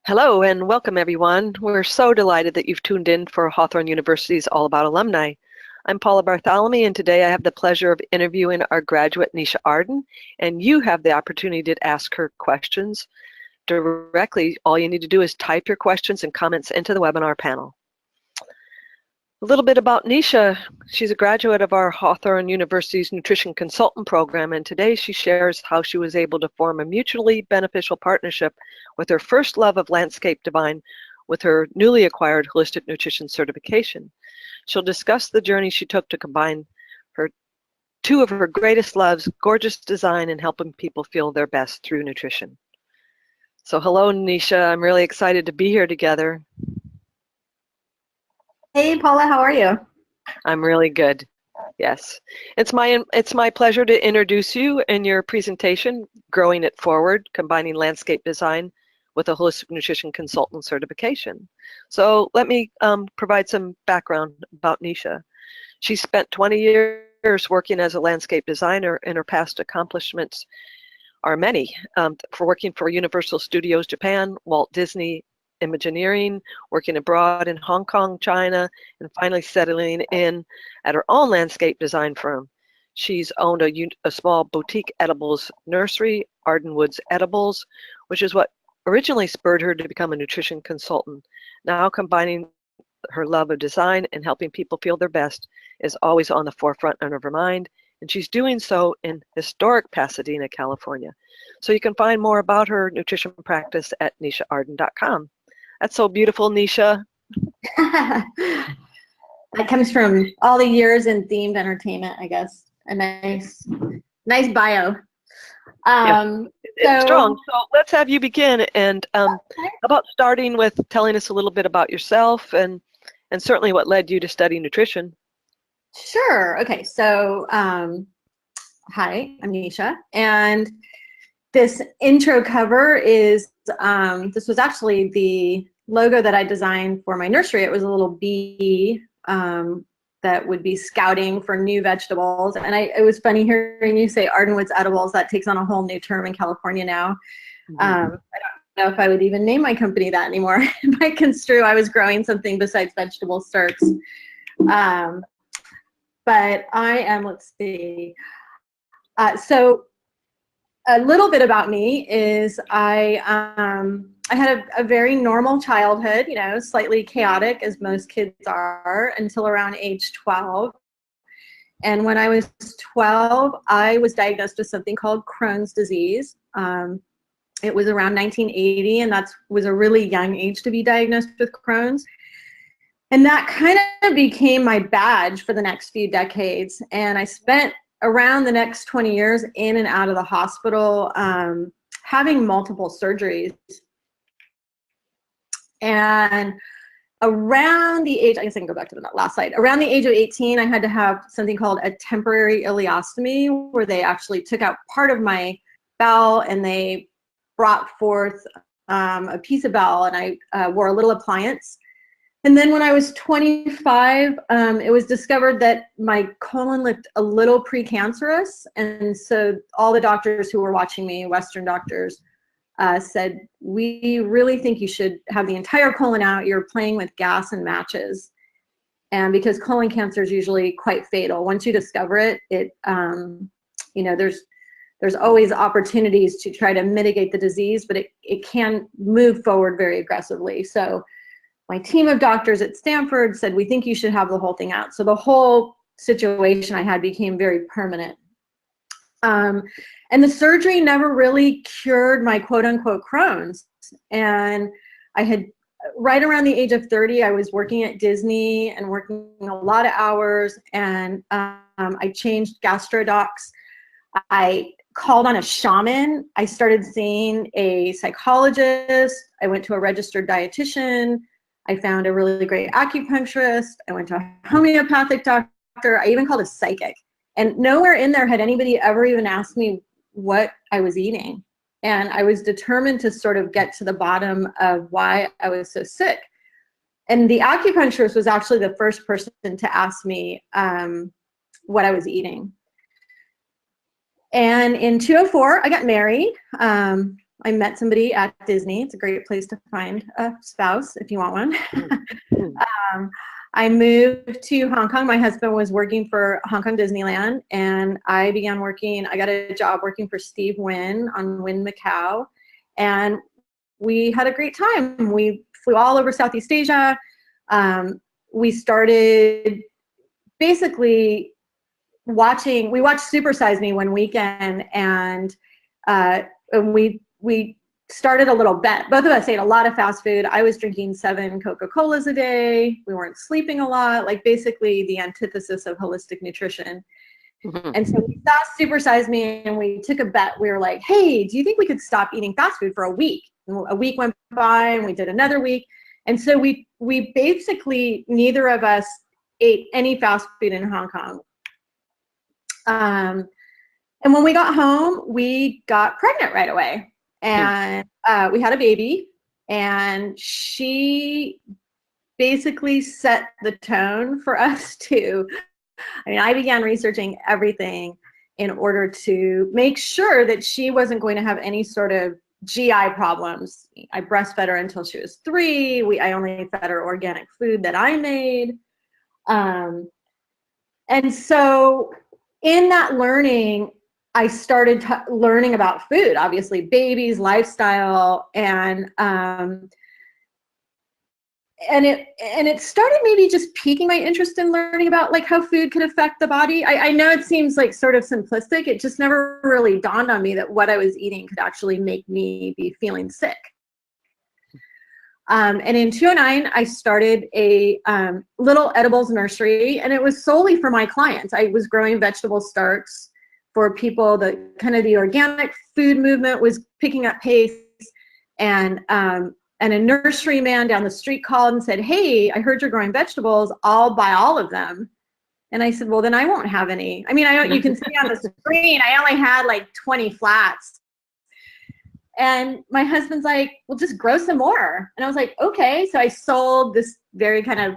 Hello and welcome everyone. We're so delighted that you've tuned in for Hawthorn University's All About Alumni. I'm Paula Bartholomew, and today I have the pleasure of interviewing our graduate Nysha Arden, and you have the opportunity to ask her questions directly. All you need to do is type your questions and comments into the webinar panel. A little bit about Nysha. She's a graduate of our Hawthorn University's Nutrition Consultant Program, and today she shares how she was able to form a mutually beneficial partnership with her first love of landscape design with her newly acquired Holistic Nutrition certification. She'll discuss the journey she took to combine two of her greatest loves, gorgeous design and helping people feel their best through nutrition. So hello, Nysha. I'm really excited to be here together. Hey, Paula, how are you? I'm really good. Yes. It's my pleasure to introduce you in your presentation, Growing It Forward, Combining Landscape Design with a Holistic Nutrition Consultant Certification. So let me provide some background about Nysha. She spent 20 years working as a landscape designer, and her past accomplishments are many. For working for Universal Studios Japan, Walt Disney Imagineering, working abroad in Hong Kong, China, and finally settling in at her own landscape design firm. She's owned a small boutique edibles nursery, Ardenwood's Edibles, which is what originally spurred her to become a nutrition consultant. Now combining her love of design and helping people feel their best is always on the forefront of her mind, and she's doing so in historic Pasadena, California. So you can find more about her nutrition practice at nyshaarden.com. That's so beautiful, Nysha. That comes from all the years in themed entertainment, I guess. A nice bio. It's strong. So let's have you begin. And how about starting with telling us a little bit about yourself and certainly what led you to study nutrition? Sure. Okay. So, hi, I'm Nysha, and this intro cover is this was actually the logo that I designed for my nursery. It was a little bee that would be scouting for new vegetables. And it was funny hearing you say Ardenwood's Edibles. That takes on a whole new term in California now. Mm-hmm. I don't know if I would even name my company that anymore. It might construe I was growing something besides vegetable starts. But I am, let's see. So a little bit about me is I had a very normal childhood, you know, slightly chaotic as most kids are until around age 12. And when I was 12, I was diagnosed with something called Crohn's disease. It was around 1980, and that was a really young age to be diagnosed with Crohn's. And that kind of became my badge for the next few decades. And I spent around the next 20 years in and out of the hospital, having multiple surgeries. And around the age, I guess I can go back to the last slide. Around the age of 18, I had to have something called a temporary ileostomy, where they actually took out part of my bowel and they brought forth a piece of bowel, and I wore a little appliance. And then when I was 25, it was discovered that my colon looked a little precancerous. And so all the doctors who were watching me, Western doctors, said, we really think you should have the entire colon out. You're playing with gas and matches. And because colon cancer is usually quite fatal, once you discover it, you know, there's always opportunities to try to mitigate the disease, but it can move forward very aggressively. So my team of doctors at Stanford said, we think you should have the whole thing out. So the whole situation I had became very permanent. And the surgery never really cured my quote unquote Crohn's. And I had, right around the age of 30, I was working at Disney and working a lot of hours, and I changed gastrodocs. I called on a shaman. I started seeing a psychologist. I went to a registered dietitian. I found a really great acupuncturist. I went to a homeopathic doctor. I even called a psychic. And nowhere in there had anybody ever even asked me what I was eating. And I was determined to sort of get to the bottom of why I was so sick. And the acupuncturist was actually the first person to ask me what I was eating. And in 2004, I got married. I met somebody at Disney. It's a great place to find a spouse if you want one. I moved to Hong Kong. My husband was working for Hong Kong Disneyland, and I got a job working for Steve Wynn on Wynn Macau, and we had a great time. We flew all over Southeast Asia. We started basically we watched Super Size Me one weekend, and we started a little bet. Both of us ate a lot of fast food. I was drinking 7 Coca-Colas a day. We weren't sleeping a lot, like basically the antithesis of holistic nutrition. And so we saw Super Size Me, and we took a bet. We were like, hey, do you think we could stop eating fast food for a week? And a week went by, and we did another week. And so we basically, neither of us ate any fast food in Hong Kong. And when we got home, we got pregnant right away. And we had a baby, and she basically set the tone for us to, I began researching everything in order to make sure that she wasn't going to have any sort of GI problems. I breastfed her until she was 3. I only fed her organic food that I made. And so in that learning, I started learning about food, obviously babies, lifestyle, and it started maybe just piquing my interest in learning about like how food could affect the body. I know it seems like sort of simplistic. It just never really dawned on me that what I was eating could actually make me be feeling sick. And in 2009, I started a little edibles nursery, and it was solely for my clients. I was growing vegetable starts for people. The kind of the organic food movement was picking up pace, and a nursery man down the street called and said, hey, I heard you're growing vegetables. I'll buy all of them. And I said, well, then I won't have any. I mean, you can see on the screen, I only had like 20 flats. And my husband's like, well, just grow some more. And I was like, okay. So I sold this very kind of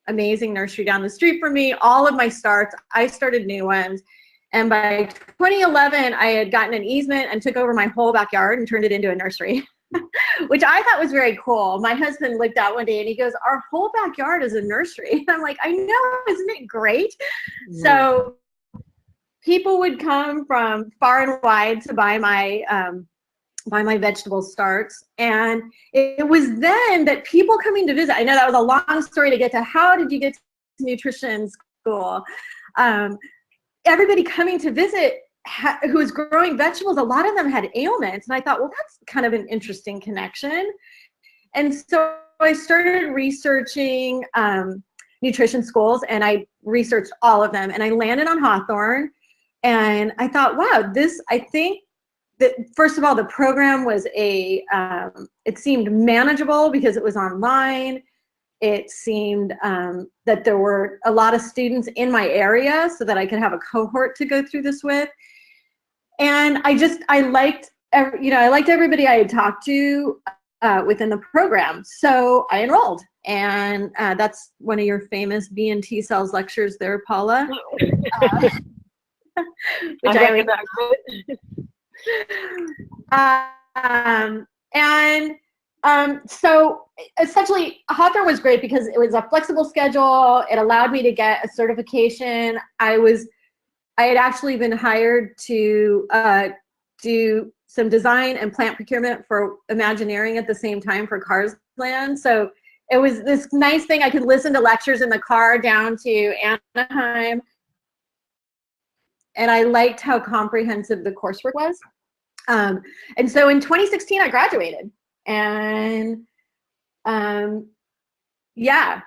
amazing nursery down the street from me, all of my starts. I started new ones. And by 2011, I had gotten an easement and took over my whole backyard and turned it into a nursery, which I thought was very cool. My husband looked out one day and he goes, our whole backyard is a nursery. And I'm like, I know, isn't it great? So people would come from far and wide to buy my vegetable starts. And it was then that people coming to visit, I know that was a long story to get to, how did you get to nutrition school? Everybody coming to visit who was growing vegetables, a lot of them had ailments. And I thought, well, that's kind of an interesting connection. And so I started researching nutrition schools, and I researched all of them, and I landed on Hawthorn. And I thought, wow, I think that, first of all, the program was it seemed manageable because it was online. It seemed that there were a lot of students in my area so that I could have a cohort to go through this with. And I liked everybody I had talked to within the program. So I enrolled, and that's one of your famous B and T cells lectures there, Paula. Which I so essentially Hawthorn was great because it was a flexible schedule. It allowed me to get a certification. I had actually been hired to do some design and plant procurement for Imagineering at the same time for Cars Land. So it was this nice thing. I could listen to lectures in the car down to Anaheim. And I liked how comprehensive the coursework was. And so in 2016, I graduated. And yeah,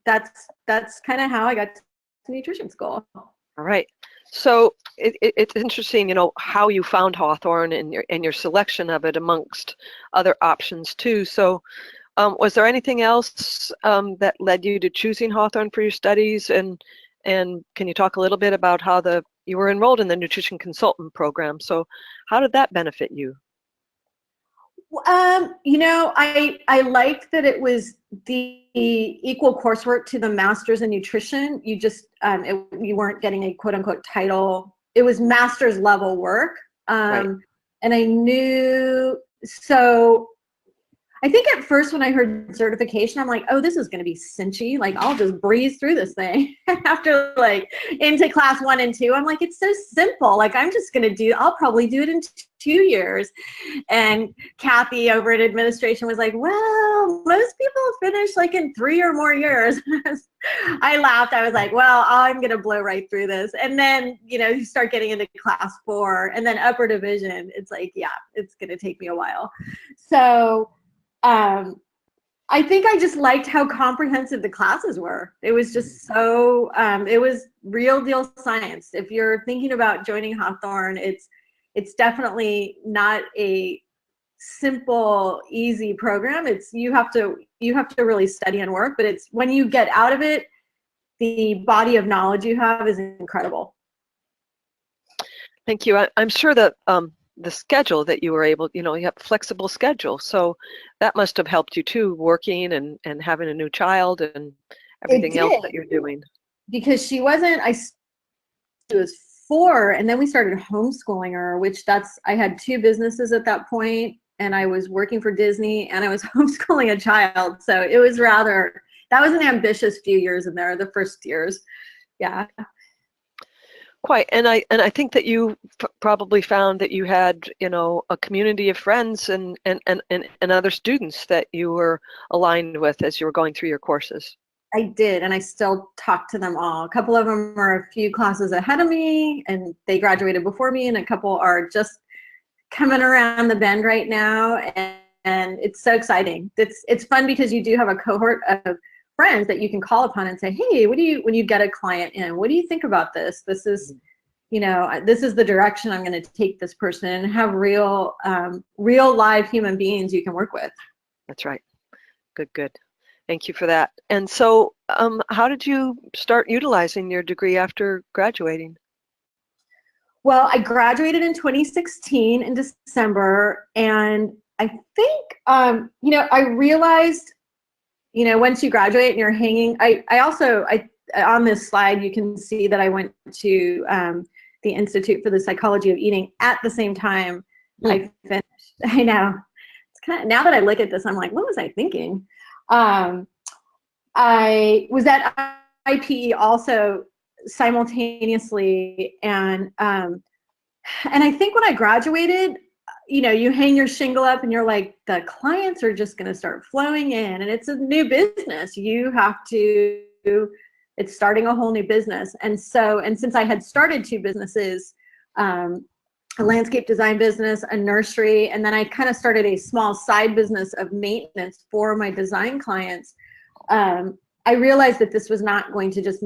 that's kind of how I got to nutrition school. All right. So it's interesting, how you found Hawthorn and your selection of it amongst other options too. So was there anything else that led you to choosing Hawthorn for your studies? And can you talk a little bit about how you were enrolled in the nutrition consultant program? So how did that benefit you? I liked that it was the equal coursework to the master's in nutrition. You just, you weren't getting a quote unquote title. It was master's level work. Right. And I knew So I think at first when I heard certification, I'm like, oh, this is going to be cinchy. Like, I'll just breeze through this thing. After like into class 1 and 2, I'm like, it's so simple. Like, I'll probably do it in 2 years. And Kathy over at administration was like, well, most people finish like in 3 or more years. I laughed. I was like, well, I'm going to blow right through this. And then, you start getting into class 4 and then upper division. It's like, yeah, it's going to take me a while. So I think I just liked how comprehensive the classes were. It was just so, it was real deal science. If you're thinking about joining Hawthorn, it's definitely not a simple, easy program. You have to really study and work, but it's when you get out of it, the body of knowledge you have is incredible. Thank you. I'm sure that the schedule that you were able, you have a flexible schedule. So that must have helped you too, working and having a new child and everything else that you're doing. Because she was 4, and then we started homeschooling her, I had 2 businesses at that point, and I was working for Disney and I was homeschooling a child. So it was that was an ambitious few years in there, the first years. Yeah. Quite, and I think that you probably found that you had, a community of friends and other students that you were aligned with as you were going through your courses. I did, and I still talk to them all. A couple of them are a few classes ahead of me, and they graduated before me, and a couple are just coming around the bend right now, and it's so exciting. It's fun because you do have a cohort of friends that you can call upon and say, hey, when you get a client in, what do you think about this? This is, this is the direction I'm going to take this person, and have real live human beings you can work with. That's right. Good. Thank you for that. And so how did you start utilizing your degree after graduating? Well, I graduated in 2016 in December, and I think, I realized, once you graduate and you're hanging, I on this slide, you can see that I went to the Institute for the Psychology of Eating at the same time I finished. I know. It's kind of, now that I look at this, I'm like, what was I thinking? I was at IPE also simultaneously, and I think when I graduated, you hang your shingle up and you're like, the clients are just going to start flowing in, and it's a new business. It's starting a whole new business. And since I had started 2 businesses, a landscape design business, a nursery, and then I kind of started a small side business of maintenance for my design clients, I realized that this was not going to just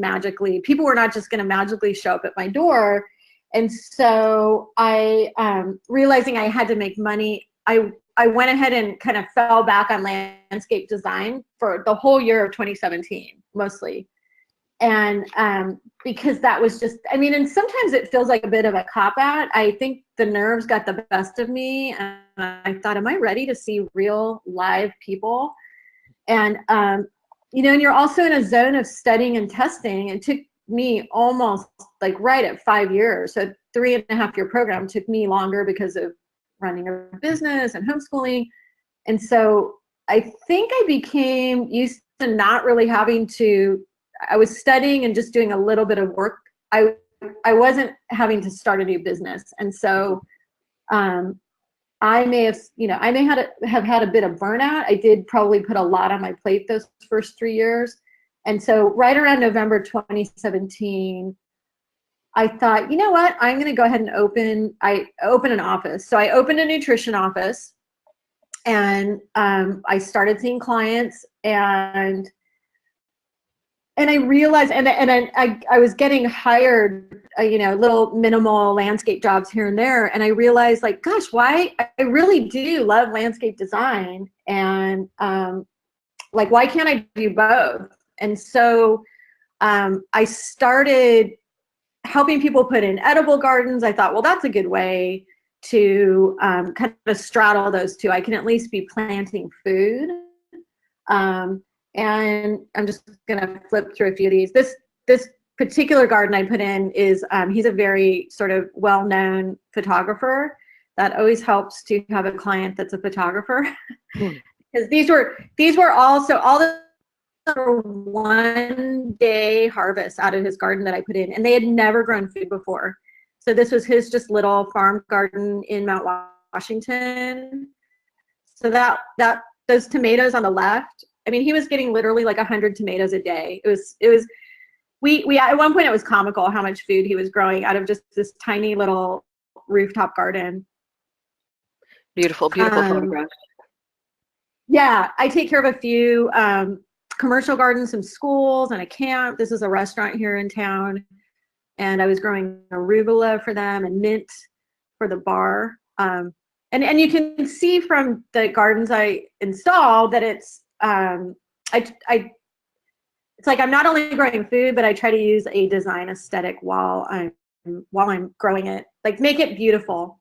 people were not just going to magically show up at my door. And so realizing I had to make money, I went ahead and kind of fell back on landscape design for the whole year of 2017, mostly. And because that was just, and sometimes it feels like a bit of a cop-out. I think the nerves got the best of me, and I thought, am I ready to see real live people? And, and you're also in a zone of studying and testing. It took me almost like right at 5 years. So 3.5-year program took me longer because of running a business and homeschooling. And so I think I became used to not really having to, I was studying and just doing a little bit of work. I wasn't having to start a new business. And so I may have had a bit of burnout. I did probably put a lot on my plate those first 3 years. And so right around November 2017, I thought, you know what, I'm going to go ahead and open an office. So I opened a nutrition office, and I started seeing clients, and I realized, and I was getting hired, little minimal landscape jobs here and there. And I realized, like, gosh, I really do love landscape design. And why can't I do both? And so I started helping people put in edible gardens. I thought, well, that's a good way to kind of straddle those two. I can at least be planting food. And I'm just gonna flip through a few of these. This particular garden I put in is, he's a very sort of well-known photographer, That always helps to have a client that's a photographer. Hmm. Because these were also all the 1 day harvest out of his garden that I put in, and they had never grown food before. So this was his just little farm garden in Mount Washington. So that those tomatoes on the left, I mean, he was getting literally like 100 tomatoes a day. We at one point it was comical how much food he was growing out of just this tiny little rooftop garden. Beautiful, beautiful photograph. Yeah, I take care of a few commercial gardens, some schools, and a camp. This is a restaurant here in town, and I was growing arugula for them and mint for the bar. And you can see from the gardens I installed that it's it's like I'm not only growing food, but I try to use a design aesthetic while I'm growing it, like make it beautiful.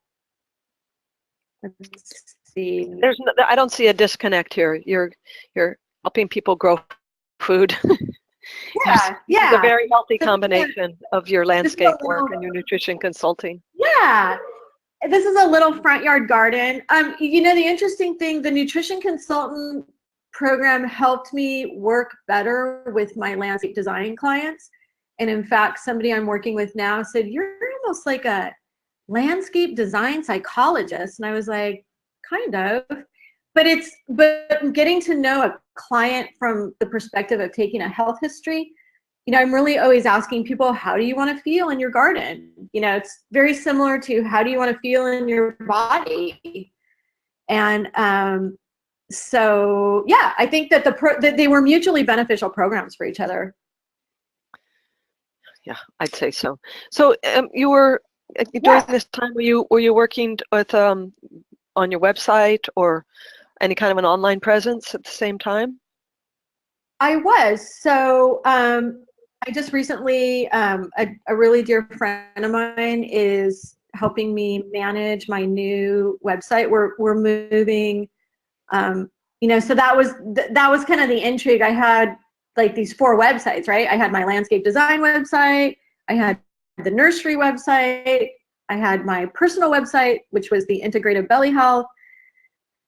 Let's see. I don't see a disconnect here. You're helping people grow food. Yeah, It's a very healthy combination of your landscape work and your nutrition consulting. Yeah. This is a little front yard garden. You know, the interesting thing, the nutrition consultant program helped me work better with my landscape design clients. And in fact, somebody I'm working with now said, "You're almost like a landscape design psychologist." And I was like, kind of. But getting to know a client from the perspective of taking a health history, you know, I'm really always asking people, how do you want to feel in your garden? You know, it's very similar to how do you want to feel in your body? And so, yeah, I think that that they were mutually beneficial programs for each other. Yeah, I'd say so. So you were during this time, were you working with on your website or any kind of an online presence at the same time? I was. So I just recently, a really dear friend of mine is helping me manage my new website. We're moving, you know, so that was kind of the intrigue. I had like these 4 websites, right? I had my landscape design website, I had the nursery website, I had my personal website, which was the integrative belly health.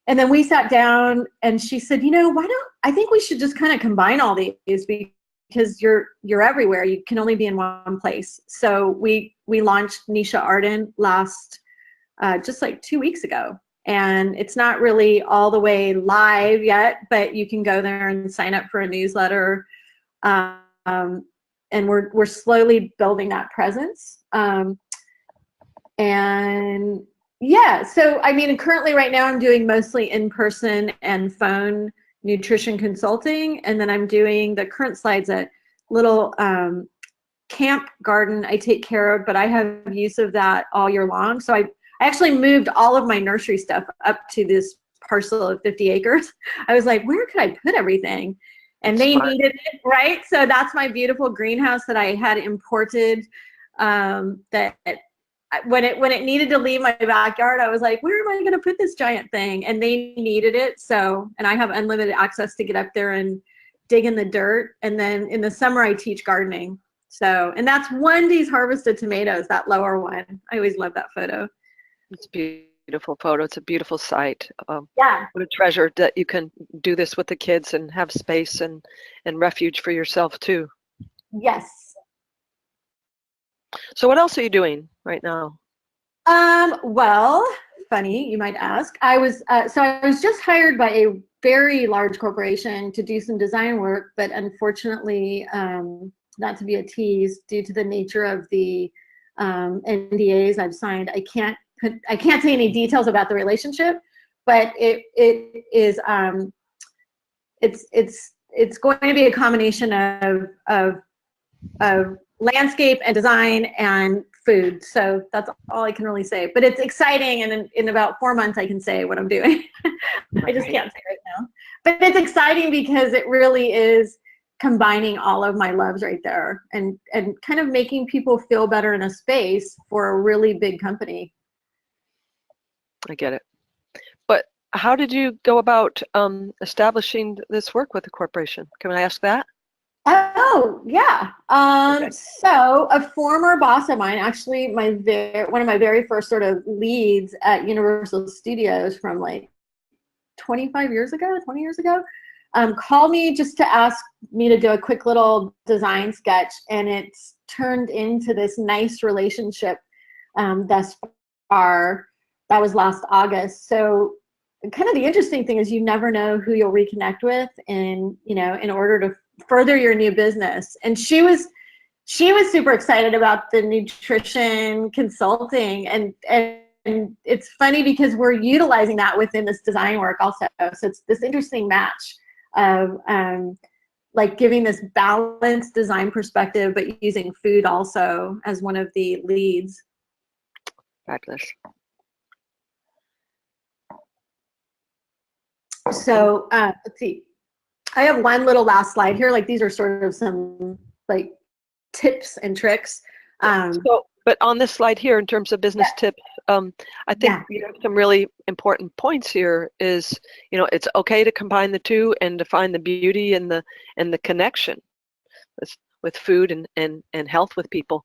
And then we sat down and she said, you know, I think we should just kind of combine all these because you're everywhere. You can only be in one place. So we launched Nysha Arden last, just like 2 weeks ago. And it's not really all the way live yet, but you can go there and sign up for a newsletter. And we're slowly building that presence. And yeah, so I mean, currently right now I'm doing mostly in-person and phone nutrition consulting, and then I'm doing the current slides a little camp garden I take care of, but I have use of that all year long. So I actually moved all of my nursery stuff up to this parcel of 50 acres. I was like, where could I put everything? And they needed it, right? So that's my beautiful greenhouse that I had imported that when it needed to leave my backyard, I was like, where am I going to put this giant thing? And they needed it. So, and I have unlimited access to get up there and dig in the dirt. And then in the summer, I teach gardening. So, and that's 1 day's harvested tomatoes, that lower one. I always love that photo. It's a beautiful photo. It's a beautiful site. Yeah. What a treasure that you can do this with the kids and have space and refuge for yourself too. Yes. So what else are you doing right now? Well, funny, you might ask. I was just hired by a very large corporation to do some design work, but unfortunately, not to be a tease, due to the nature of the NDAs I've signed, I can't say any details about the relationship, but it is it's going to be a combination of landscape and design and food. So that's all I can really say. But it's exciting, and in about 4 months I can say what I'm doing. I just can't say right now. But it's exciting because it really is combining all of my loves right there and kind of making people feel better in a space for a really big company. I get it. But how did you go about establishing this work with the corporation? Can I ask that? Oh, yeah. Okay. So a former boss of mine, actually one of my very first sort of leads at Universal Studios from like 20 years ago, called me just to ask me to do a quick little design sketch, and it's turned into this nice relationship thus far. That was last August. So kind of the interesting thing is you never know who you'll reconnect with in order to further your new business. And she was super excited about the nutrition consulting, and it's funny because we're utilizing that within this design work also. So it's this interesting match of like giving this balanced design perspective, but using food also as one of the leads. Fabulous. So let's see. I have one little last slide here. Like these are sort of some like tips and tricks. But on this slide here, in terms of business tips, I think you have some really important points here. Is it's okay to combine the two and to find the beauty and the connection with food and health with people.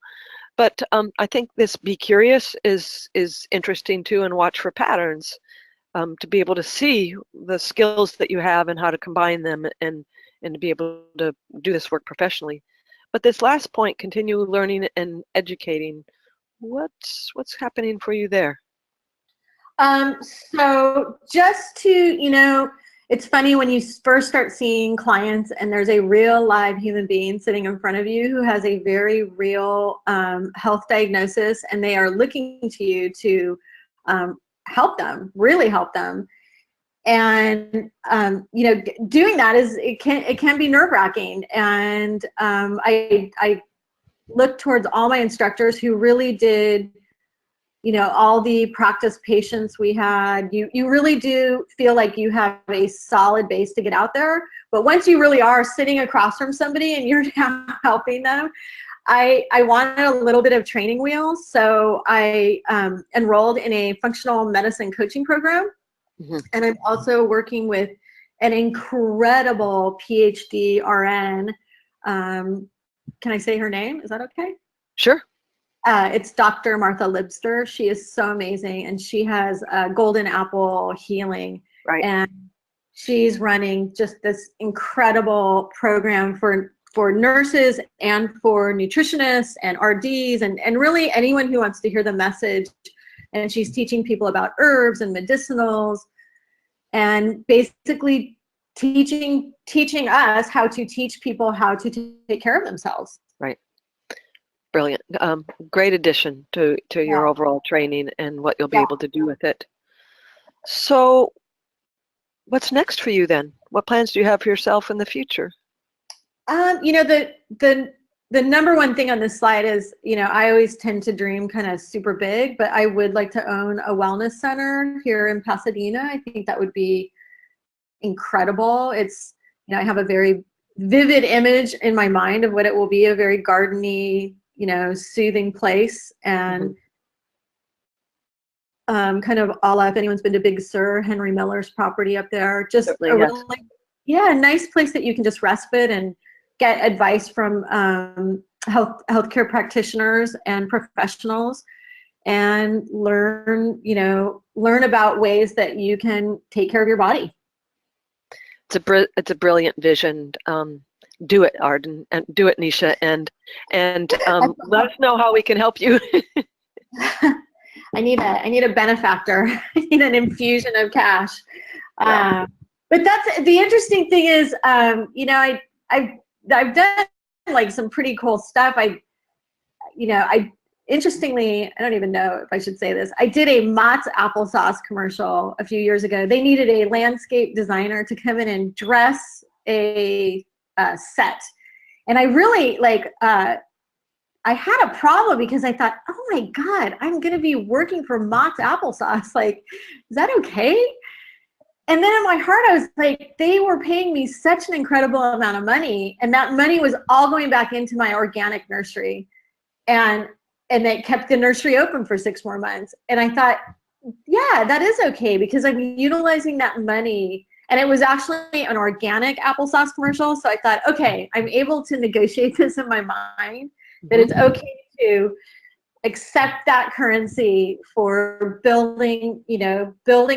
But I think this be curious is interesting too, and watch for patterns. To be able to see the skills that you have and how to combine them and to be able to do this work professionally. But this last point, continue learning and educating. What's happening for you there? So just to, it's funny when you first start seeing clients and there's a real live human being sitting in front of you who has a very real health diagnosis, and they are looking to you to help them, really help them. And doing that it can be nerve-wracking. And I look towards all my instructors who really did all the practice patients we had. You really do feel like you have a solid base to get out there. But once you really are sitting across from somebody and you're now helping them, I wanted a little bit of training wheels, so I enrolled in a functional medicine coaching program. Mm-hmm. And I'm also working with an incredible PhD RN. Can I say her name? Is that okay? Sure. It's Dr. Martha Libster. She is so amazing, and she has Golden Apple Healing. Right. And she's running just this incredible program for nurses and for nutritionists and RDs and really anyone who wants to hear the message. And she's teaching people about herbs and medicinals, and basically teaching us how to teach people how to take care of themselves. Right. Brilliant. Great addition to your overall training and what you'll be able to do with it. So what's next for you then? What plans do you have for yourself in the future? The number one thing on this slide is, I always tend to dream kind of super big, but I would like to own a wellness center here in Pasadena. I think that would be incredible. It's, I have a very vivid image in my mind of what it will be, a very gardeny, soothing place. And kind of a la, if anyone's been to Big Sur, Henry Miller's property up there, just a nice place that you can just respite and get advice from healthcare practitioners and professionals, and learn about ways that you can take care of your body. It's a brilliant vision. Do it, Arden, and do it, Nysha, and let us know how we can help you. I need a benefactor. I need an infusion of cash. Yeah. But that's the interesting thing is, I've done like some pretty cool stuff. Interestingly, I don't even know if I should say this. I did a Mott's applesauce commercial a few years ago. They needed a landscape designer to come in and dress a set. And I really I had a problem because I thought, oh my God, I'm going to be working for Mott's applesauce. Like, is that okay? And then in my heart, I was like, they were paying me such an incredible amount of money, and that money was all going back into my organic nursery. And they kept the nursery open for 6 more months. And I thought, yeah, that is okay, because I'm utilizing that money. And it was actually an organic applesauce commercial. So I thought, okay, I'm able to negotiate this in my mind, that it's okay to accept that currency for building,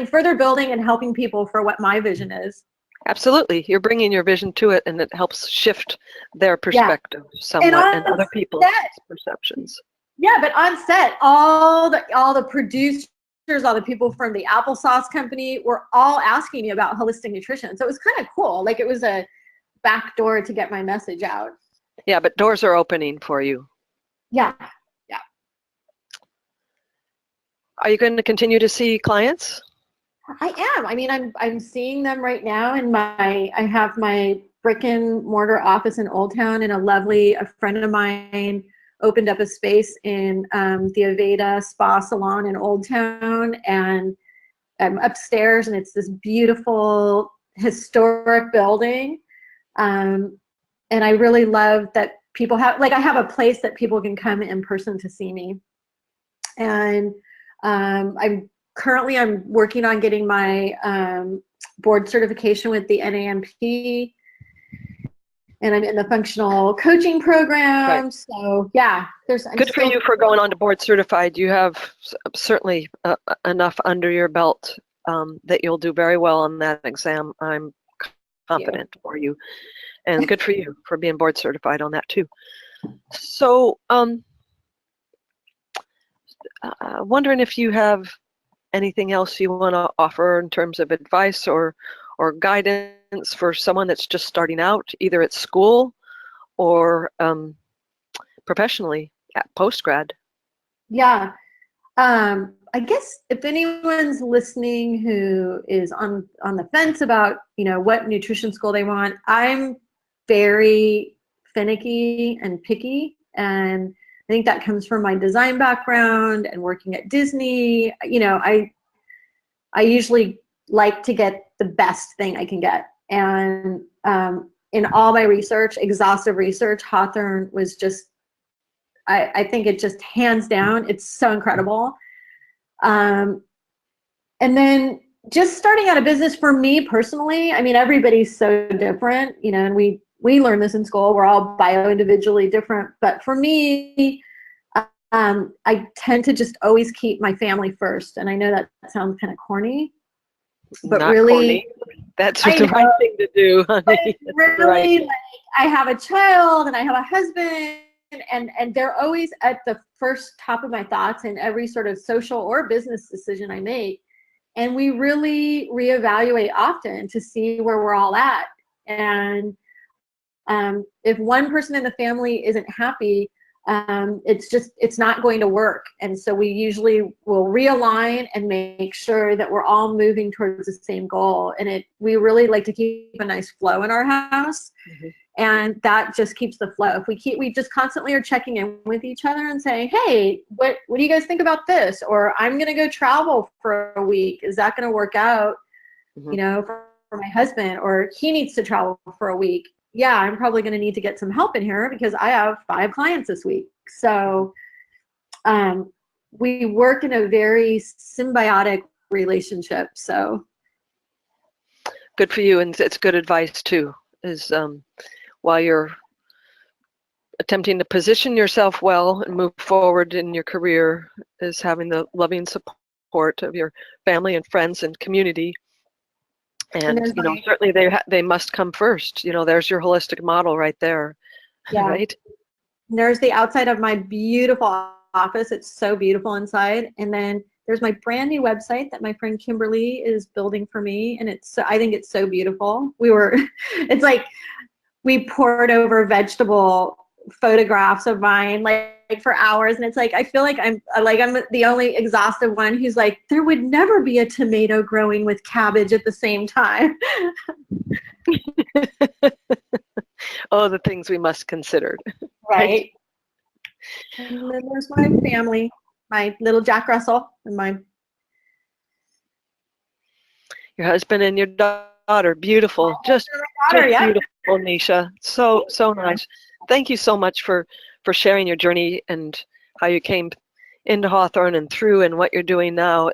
further building and helping people for what my vision is. Absolutely. You're bringing your vision to it, and it helps shift their perspective somewhat and other people's perceptions. Yeah, but on set, all the producers, all the people from the applesauce company were all asking me about holistic nutrition. So it was kind of cool. Like, it was a back door to get my message out. Yeah, but doors are opening for you. Yeah. Are you going to continue to see clients? I am. I mean, I'm seeing them right now I have my brick and mortar office in Old Town, and a friend of mine opened up a space in the Aveda Spa Salon in Old Town, and I'm upstairs, and it's this beautiful historic building. And I really love that people have, I have a place that people can come in person to see me. And I'm working on getting my board certification with the NAMP, and I'm in the functional coaching program. Right. So yeah, good for you for going on to board certified. You have certainly enough under your belt that you'll do very well on that exam. I'm confident for you, and good for you for being board certified on that too. So wondering if you have anything else you want to offer in terms of advice or guidance for someone that's just starting out, either at school or professionally at post-grad? Yeah. I guess if anyone's listening who is on the fence about, what nutrition school they want, I'm very finicky and picky, and I think that comes from my design background and working at Disney. I usually like to get the best thing I can get. And in all my research, exhaustive research, Hawthorn was just, I think it just hands down, it's so incredible. And then just starting out a business for me personally, I mean, everybody's so different, and we learn this in school. We're all bio-individually different. But for me, I tend to just always keep my family first. And I know that sounds kind of corny, but not really, corny. That's the right thing to do, honey. Really, right. I have a child and I have a husband, and they're always at the first top of my thoughts in every sort of social or business decision I make. And we really reevaluate often to see where we're all at. And if one person in the family isn't happy, it's not going to work. And so we usually will realign and make sure that we're all moving towards the same goal. And we really like to keep a nice flow in our house. Mm-hmm. And that just keeps the flow. If we just constantly are checking in with each other and saying, hey, what do you guys think about this? Or I'm going to go travel for a week. Is that going to work out, mm-hmm. For my husband? Or he needs to travel for a week. Yeah, I'm probably going to need to get some help in here because I have 5 clients this week. So we work in a very symbiotic relationship. So good for you. And it's good advice too, is while you're attempting to position yourself well and move forward in your career, is having the loving support of your family and friends and community. And certainly they must come first. There's your holistic model right there. Yeah. Right. And there's the outside of my beautiful office. It's so beautiful inside. And then there's my brand new website that my friend Kimberly is building for me, and I think it's so beautiful. It's like we poured over vegetable photographs of mine like for hours, and it's like I feel like I'm the only exhaustive one who's like, there would never be a tomato growing with cabbage at the same time. Oh, the things we must consider. Right. And then there's my family, my little Jack Russell, and your husband and your daughter. Beautiful. Just beautiful, Nysha. So nice. Thank you so much for sharing your journey and how you came into Hawthorn and through and what you're doing now.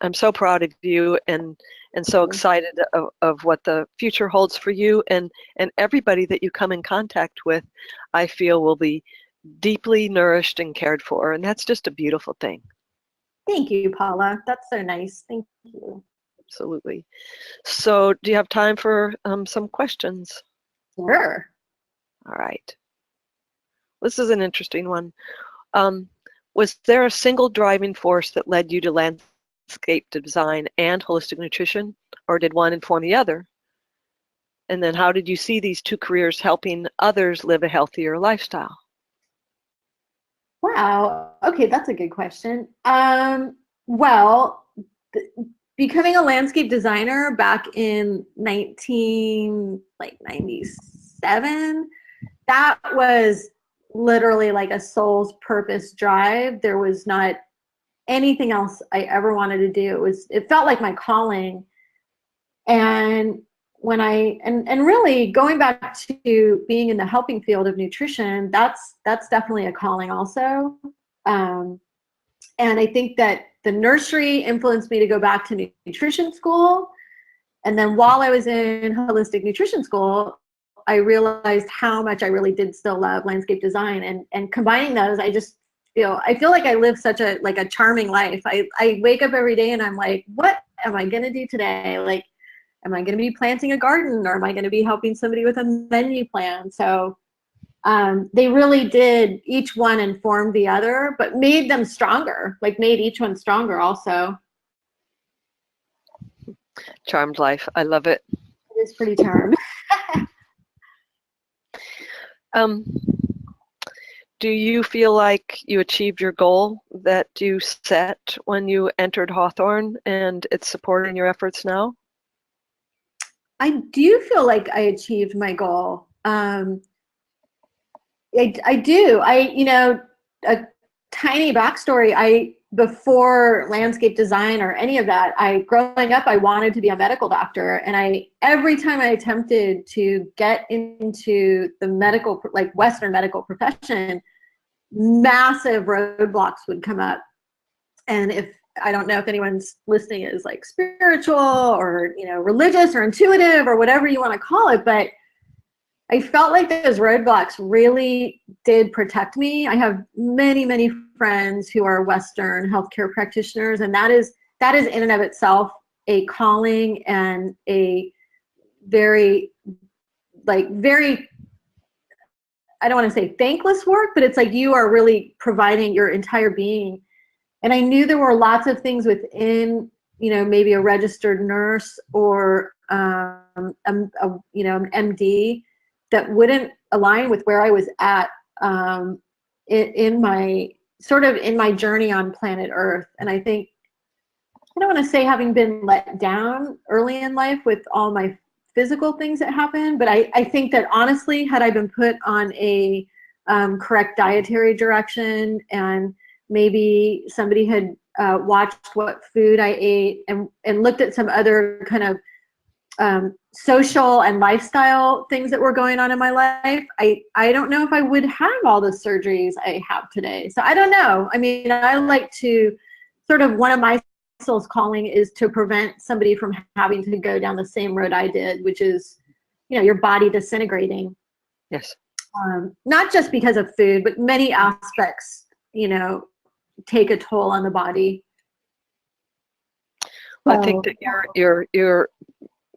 I'm so proud of you and and so excited of what the future holds for you, and everybody that you come in contact with, I feel will be deeply nourished and cared for, and that's just a beautiful thing. Thank you, Paula. That's so nice. Thank you. Absolutely. So do you have time for some questions? Sure. All right. This is an interesting one. Was there a single driving force that led you to landscape design and holistic nutrition, or did one inform the other? And then how did you see these two careers helping others live a healthier lifestyle? Wow. Okay, that's a good question. Well, becoming a landscape designer back in 1997, that was literally like a soul's purpose drive. There was not anything else I ever wanted to do. It felt like my calling. And when and really going back to being in the helping field of nutrition, that's definitely a calling also. And I think that the nursery influenced me to go back to nutrition school. And then while I was in holistic nutrition school, I realized how much I really did still love landscape design, and combining those, I feel like I live such a charming life. I wake up every day and I'm like, what am I gonna do today? Like, am I gonna be planting a garden, or am I gonna be helping somebody with a menu plan? So they really did, each one informed the other, but made them stronger, made each one stronger also. Charmed life. I love it. It is pretty charmed. Do you feel like you achieved your goal that you set when you entered Hawthorn, and it's supporting your efforts now? I do feel like I achieved my goal. I do. A tiny backstory. Before landscape design or any of that, growing up, I wanted to be a medical doctor. And every time I attempted to get into the medical, Western medical profession, massive roadblocks would come up. And I don't know if anyone's listening is spiritual or, religious or intuitive or whatever you want to call it, but I felt like those roadblocks really did protect me. I have many, many friends who are Western healthcare practitioners, and that is in and of itself a calling and a very, I don't want to say thankless work, but it's like you are really providing your entire being. And I knew there were lots of things within, maybe a registered nurse or, an MD that wouldn't align with where I was at in my journey on planet Earth. And I think, I don't want to say having been let down early in life with all my physical things that happened, but I think that honestly, had I been put on a correct dietary direction, and maybe somebody had watched what food I ate and looked at some other kind of social and lifestyle things that were going on in my life, I don't know if I would have all the surgeries I have today. So I don't know. I mean, I like to one of my soul's calling is to prevent somebody from having to go down the same road I did, which is, your body disintegrating. Yes. Not just because of food, but many aspects, take a toll on the body. Well, I think that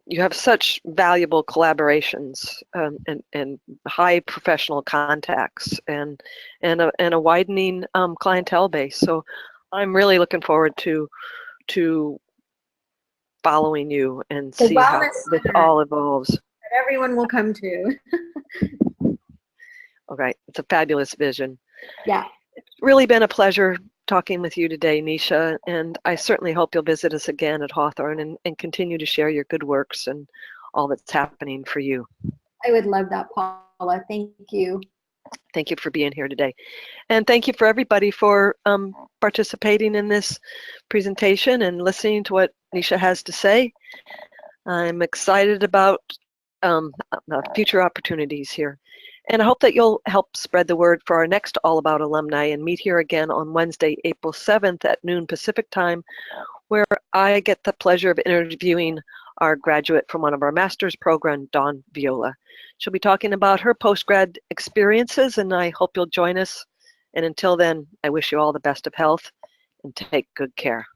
you have such valuable collaborations and high professional contacts and a widening clientele base. So I'm really looking forward to following you and see how this all evolves. That everyone will come to. Okay, it's a fabulous vision. Yeah. It's really been a pleasure talking with you today, Nysha, and I certainly hope you'll visit us again at Hawthorn and continue to share your good works and all that's happening for you. I would love that, Paula. Thank you. Thank you for being here today. And thank you for everybody for participating in this presentation and listening to what Nysha has to say. I'm excited about future opportunities here. And I hope that you'll help spread the word for our next All About Alumni and meet here again on Wednesday, April 7th at noon Pacific time, where I get the pleasure of interviewing our graduate from one of our master's program, Dawn Viola. She'll be talking about her postgrad experiences, and I hope you'll join us. And until then, I wish you all the best of health and take good care.